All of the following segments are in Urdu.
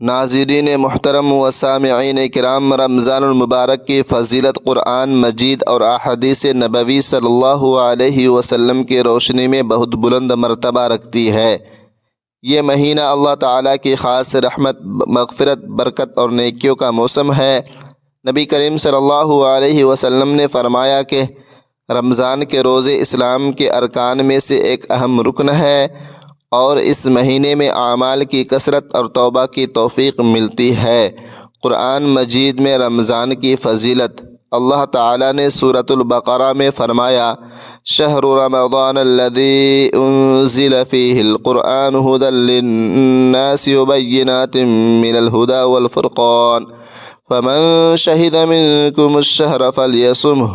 ناظرین محترم و سامعین کرام، رمضان المبارک کی فضیلت قرآن مجید اور احادیث نبوی صلی اللہ علیہ وسلم کی روشنی میں بہت بلند مرتبہ رکھتی ہے۔ یہ مہینہ اللہ تعالیٰ کی خاص رحمت، مغفرت، برکت اور نیکیوں کا موسم ہے۔ نبی کریم صلی اللہ علیہ وسلم نے فرمایا کہ رمضان کے روزے اسلام کے ارکان میں سے ایک اہم رکن ہے، اور اس مہینے میں اعمال کی کثرت اور توبہ کی توفیق ملتی ہے۔ قرآن مجید میں رمضان کی فضیلت اللہ تعالیٰ نے سورۃ البقرہ میں فرمایا: شہر رمضان الذی انزل فیہ القرآن ھدی للناس وبینات من الھدی والفرقان فمن شہد منکم الشہر فلیصمہ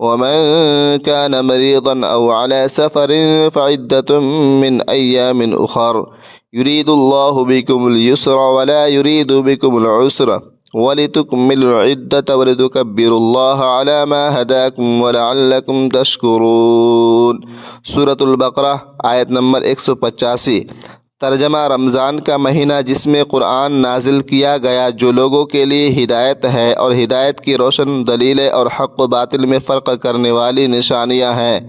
ومن كان مريضا أو على سفر فعدة من أيام أخر يريد الله بكم اليسر ولا يريد بكم العسر ولتكملوا العدة ولتكبروا الله على ما هداكم ولعلكم تشكرون۔ سورۃ البقرہ آیت نمبر 185۔ ترجمہ: رمضان کا مہینہ جس میں قرآن نازل کیا گیا، جو لوگوں کے لیے ہدایت ہے اور ہدایت کی روشن دلیلیں اور حق و باطل میں فرق کرنے والی نشانیاں ہیں۔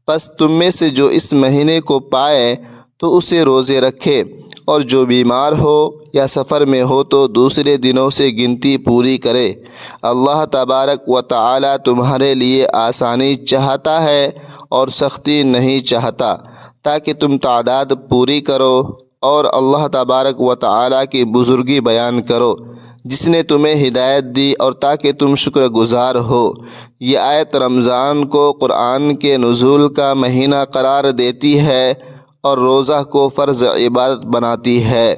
پس تم میں سے جو اس مہینے کو پائے تو اسے روزے رکھے، اور جو بیمار ہو یا سفر میں ہو تو دوسرے دنوں سے گنتی پوری کرے۔ اللہ تبارک و تعالی تمہارے لیے آسانی چاہتا ہے اور سختی نہیں چاہتا، تاکہ تم تعداد پوری کرو اور اللہ تبارک و تعالیٰ کی بزرگی بیان کرو، جس نے تمہیں ہدایت دی، اور تاکہ تم شکر گزار ہو۔ یہ آیت رمضان کو قرآن کے نزول کا مہینہ قرار دیتی ہے اور روزہ کو فرض عبادت بناتی ہے۔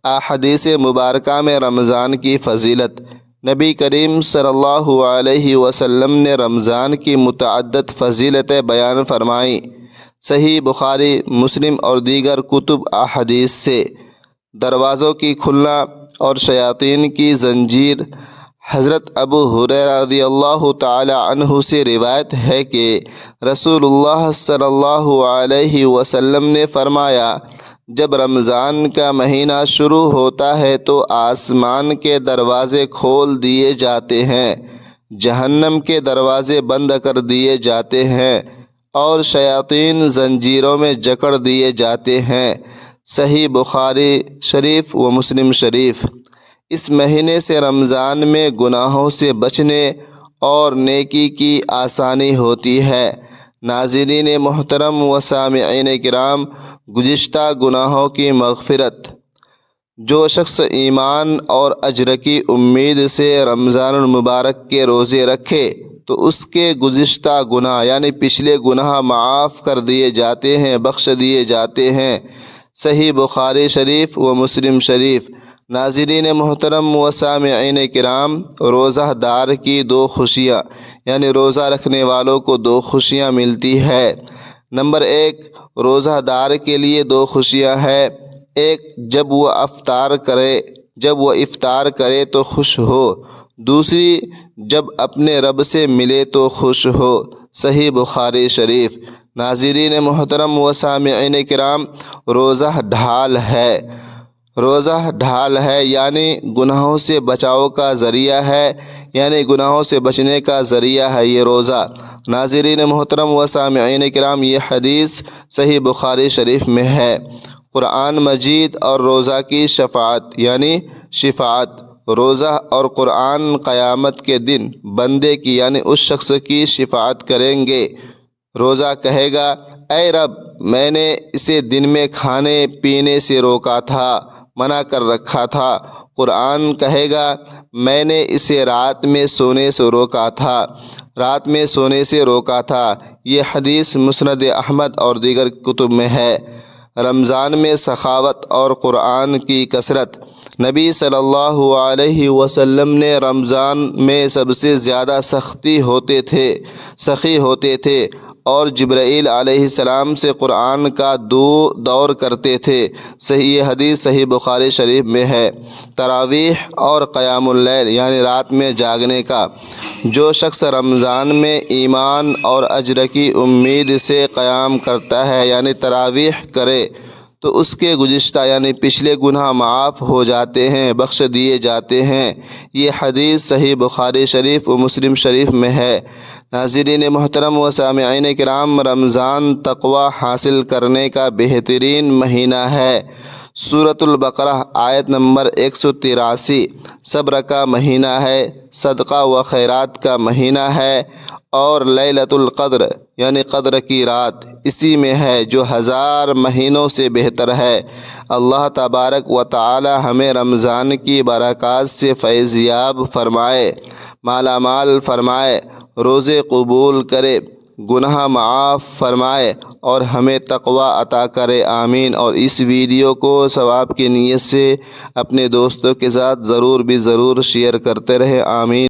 احادیث مبارکہ میں رمضان کی فضیلت: نبی کریم صلی اللہ علیہ وسلم نے رمضان کی متعدد فضیلتیں بیان فرمائیں۔ صحیح بخاری، مسلم اور دیگر کتب احادیث سے دروازوں کی کھلنا اور شیاطین کی زنجیر۔ حضرت ابو ہریرہ رضی اللہ تعالی عنہ سے روایت ہے کہ رسول اللہ صلی اللہ علیہ وسلم نے فرمایا: جب رمضان کا مہینہ شروع ہوتا ہے تو آسمان کے دروازے کھول دیے جاتے ہیں، جہنم کے دروازے بند کر دیے جاتے ہیں، اور شیاطین زنجیروں میں جکڑ دیے جاتے ہیں۔ صحیح بخاری شریف و مسلم شریف۔ اس مہینے سے رمضان میں گناہوں سے بچنے اور نیکی کی آسانی ہوتی ہے۔ ناظرین محترم و سامعین کرام، گزشتہ گناہوں کی مغفرت۔ جو شخص ایمان اور اجر کی امید سے رمضان المبارک کے روزے رکھے تو اس کے گزشتہ گناہ یعنی پچھلے گناہ معاف کر دیے جاتے ہیں، بخش دیے جاتے ہیں۔ صحیح بخاری شریف و مسلم شریف۔ ناظرین محترم و سامعین کرام، روزہ دار کی دو خوشیاں یعنی روزہ رکھنے والوں کو دو خوشیاں ملتی ہے۔ نمبر 1، روزہ دار کے لیے دو خوشیاں ہیں۔ ایک، جب وہ افطار کرے تو خوش ہو۔ دوسری، جب اپنے رب سے ملے تو خوش ہو۔ صحیح بخاری شریف۔ ناظرین محترم و سامعین کرام، روزہ ڈھال ہے یعنی گناہوں سے بچاؤ کا ذریعہ ہے، یعنی گناہوں سے بچنے کا ذریعہ ہے یہ روزہ۔ ناظرین محترم و سامعین کرام، یہ حدیث صحیح بخاری شریف میں ہے۔ قرآن مجید اور روزہ کی شفاعت یعنی شفاعت۔ روزہ اور قرآن قیامت کے دن بندے کی یعنی اس شخص کی شفاعت کریں گے۔ روزہ کہے گا: اے رب، میں نے اسے دن میں کھانے پینے سے روکا تھا، منع کر رکھا تھا۔ قرآن کہے گا: میں نے اسے رات میں سونے سے روکا تھا۔ یہ حدیث مسند احمد اور دیگر کتب میں ہے۔ رمضان میں سخاوت اور قرآن کی کثرت۔ نبی صلی اللہ علیہ وسلم نے رمضان میں سب سے زیادہ سخی ہوتے تھے اور جبرائیل علیہ السلام سے قرآن کا دور کرتے تھے۔ صحیح حدیث صحیح بخاری شریف میں ہے۔ تراویح اور قیام اللیل یعنی رات میں جاگنے کا۔ جو شخص رمضان میں ایمان اور اجر کی امید سے قیام کرتا ہے یعنی تراویح کرے تو اس کے گزشتہ یعنی پچھلے گناہ معاف ہو جاتے ہیں، بخش دیے جاتے ہیں۔ یہ حدیث صحیح بخاری شریف و مسلم شریف میں ہے۔ ناظرین محترم و سامعین کرام، رمضان تقوی حاصل کرنے کا بہترین مہینہ ہے۔ سورۃ البقرہ آیت نمبر 183 صبر کا مہینہ ہے، صدقہ و خیرات کا مہینہ ہے، اور لیلۃ القدر یعنی قدر کی رات اسی میں ہے جو 1000 مہینوں سے بہتر ہے۔ اللہ تبارک و تعالی ہمیں رمضان کی برکات سے فیض یاب فرمائے، مالا مال فرمائے، روزے قبول کرے، گناہ معاف فرمائے اور ہمیں تقوی عطا کرے، آمین۔ اور اس ویڈیو کو ثواب کی نیت سے اپنے دوستوں کے ساتھ ضرور شیئر کرتے رہے، آمین۔